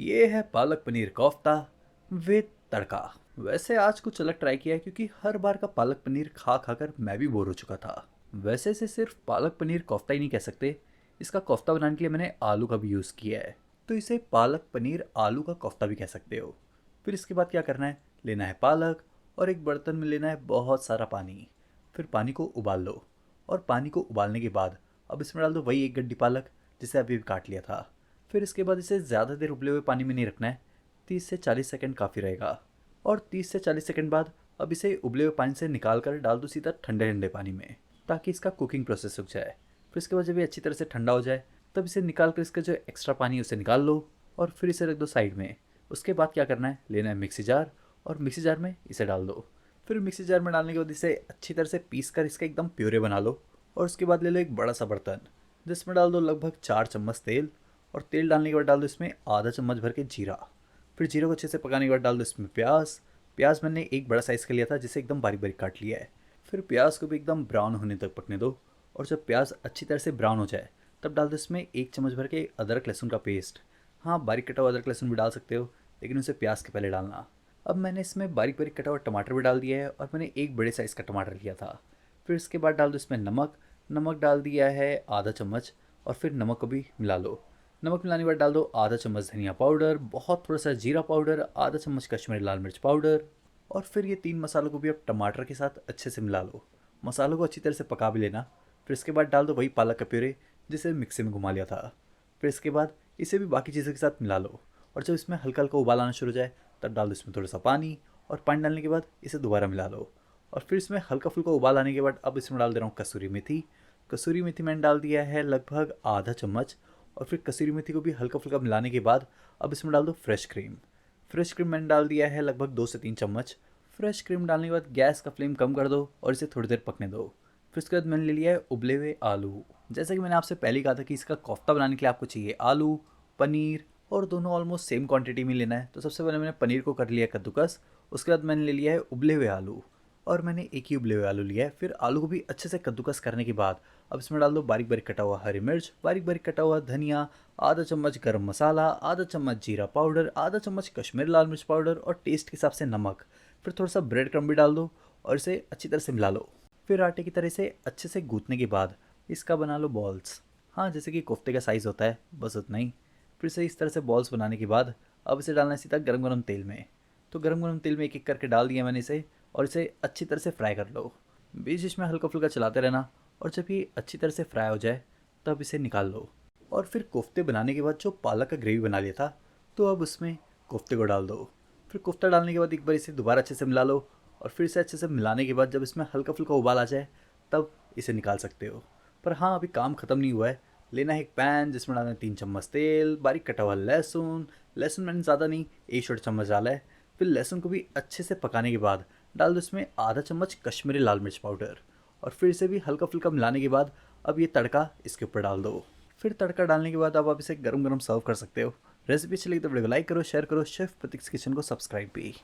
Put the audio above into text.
ये है पालक पनीर कोफ्ता विद तड़का। वैसे आज कुछ अलग ट्राई किया है क्योंकि हर बार का पालक पनीर खा खा कर मैं भी बोर हो चुका था। वैसे इसे सिर्फ पालक पनीर कोफ्ता ही नहीं कह सकते, इसका कोफ्ता बनाने के लिए मैंने आलू का भी यूज़ किया है, तो इसे पालक पनीर आलू का कोफ्ता भी कह सकते हो। फिर इसके बाद क्या करना है, लेना है पालक और एक बर्तन में लेना है बहुत सारा पानी। फिर पानी को उबाल लो और पानी को उबालने के बाद अब इसमें डाल दो वही एक गड्डी पालक जिसे अभी भी काट लिया था। फिर इसके बाद इसे ज़्यादा देर उबले हुए पानी में नहीं रखना है, 30 से 40 सेकंड काफ़ी रहेगा। और 30 से 40 सेकंड बाद अब इसे उबले हुए पानी से निकाल कर डाल दो सीधा ठंडे ठंडे पानी में, ताकि इसका कुकिंग प्रोसेस रुक जाए। फिर इसके बाद जब ये अच्छी तरह से ठंडा हो जाए तब इसे निकाल कर इसका जो एक्स्ट्रा पानी है उसे निकाल लो और फिर इसे रख दो साइड में। उसके बाद क्या करना है, लेना है मिक्सी जार और मिक्सी जार में इसे डाल दो। फिर मिक्सी जार में डालने के बाद इसे अच्छी तरह से पीस कर इसका एकदम प्यूरे बना लो। और उसके बाद ले लो एक बड़ा सा बर्तन, जिसमें डाल दो लगभग 4 चम्मच तेल। और तेल डालने के बाद डाल दो इसमें आधा चम्मच भर के जीरा। फिर जीरा को अच्छे से पकाने के बाद डाल दो इसमें प्याज। प्याज मैंने एक बड़ा साइज़ का लिया था जिसे एकदम बारीक बारीक काट लिया है। फिर प्याज को भी एकदम ब्राउन होने तक पकने दो। और जब प्याज अच्छी तरह से ब्राउन हो जाए तब डाल दो इसमें 1 चम्मच भर के अदरक लहसुन का पेस्ट। हाँ, बारीक कटा हुआ अदरक लहसुन भी डाल सकते हो, लेकिन उसे प्याज के पहले डालना। अब मैंने इसमें बारीक बारीक कटा हुआ टमाटर भी डाल दिया है और मैंने एक बड़े साइज़ का टमाटर लिया था। फिर इसके बाद डाल दो इसमें नमक। नमक डाल दिया है आधा चम्मच। और फिर नमक को भी मिला लो। नमक मिलाने के बाद डाल दो आधा चम्मच धनिया पाउडर, बहुत थोड़ा सा जीरा पाउडर, आधा चम्मच कश्मीरी लाल मिर्च पाउडर। और फिर ये 3 मसालों को भी अब टमाटर के साथ अच्छे से मिला लो। मसालों को अच्छी तरह से पका भी लेना। फिर इसके बाद डाल दो वही पालक का प्यूरे जिसे मिक्सी में घुमा लिया था। फिर इसके बाद इसे भी बाकी चीज़ों के साथ मिला लो। और जब इसमें हल्का हल्का उबाल आना शुरू हो जाए तब डाल दो इसमें थोड़ा सा पानी। और पानी डालने के बाद इसे दोबारा मिला लो। और फिर इसमें हल्का फुल्का उबाल आने के बाद अब इसमें डाल दे रहा हूँ कसूरी मेथी। कसूरी मेथी मैंने डाल दिया है लगभग आधा चम्मच। और फिर कसूरी मेथी को भी हल्का फुल्का मिलाने के बाद अब इसमें डाल दो फ्रेश क्रीम। फ्रेश क्रीम मैंने डाल दिया है लगभग 2 से 3 चम्मच। फ्रेश क्रीम डालने के बाद गैस का फ्लेम कम कर दो और इसे थोड़ी देर पकने दो। फिर उसके बाद मैंने ले लिया है उबले हुए आलू। जैसा कि मैंने आपसे पहले ही कहा था कि इसका कोफ्ता बनाने के लिए आपको चाहिए आलू, पनीर, और दोनों ऑलमोस्ट सेम क्वांटिटी में लेना है। तो सबसे पहले मैंने पनीर को कर लिया कद्दूकस। उसके बाद मैंने ले लिया है उबले हुए आलू और मैंने एक ही उबले हुए आलू लिया है। फिर आलू को भी अच्छे से कद्दूकस करने के बाद अब इसमें डाल दो बारीक बारीक कटा हुआ हरी मिर्च, बारीक बारीक कटा हुआ धनिया, आधा चम्मच गरम मसाला, आधा चम्मच जीरा पाउडर, आधा चम्मच कश्मीरी लाल मिर्च पाउडर और टेस्ट के हिसाब से नमक। फिर थोड़ा सा ब्रेड क्रम्ब भी डाल दो और इसे अच्छी तरह से मिला लो। फिर आटे की तरह से अच्छे से गूंथने के बाद इसका बना लो बॉल्स। हाँ, जैसे कि कोफ्ते का साइज़ होता है, बस उतना ही। फिर से इस तरह से बॉल्स बनाने के बाद अब इसे डालना है सीधा गरम गरम तेल में। तो गरम गरम तेल में एक एक करके डाल दिया मैंने इसे और इसे अच्छी तरह से फ्राई कर लो। बीच बीच में हल्का फुल्का चलाते रहना। और जब ये अच्छी तरह से फ्राई हो जाए तब इसे निकाल लो। और फिर कोफ्ते बनाने के बाद जो पालक का ग्रेवी बना लिया था तो अब उसमें कोफ्ते को डाल दो। फिर कोफ्ता डालने के बाद एक बार इसे दोबारा अच्छे से मिला लो। और फिर इसे अच्छे से मिलाने के बाद जब इसमें हल्का फुल्का उबाल आ जाए तब इसे निकाल सकते हो। पर हाँ, अभी काम ख़त्म नहीं हुआ है। लेना है एक पैन जिसमें डालना है 3 चम्मच तेल, बारीक कटा हुआ लहसुन। लहसुन मैंने ज़्यादा नहीं, 1 छोटा चम्मच डाला है। फिर लहसुन को भी अच्छे से पकाने के बाद डाल दो इसमें आधा चम्मच कश्मीरी लाल मिर्च पाउडर। और फिर इसे भी हल्का फुल्का मिलाने के बाद अब ये तड़का इसके ऊपर डाल दो। फिर तड़का डालने के बाद अब आप इसे गरम गरम सर्व कर सकते हो। रेसिपी अच्छी लगी तो वीडियो को लाइक करो, शेयर करो, शेफ प्रतीक्स किचन को सब्सक्राइब भी।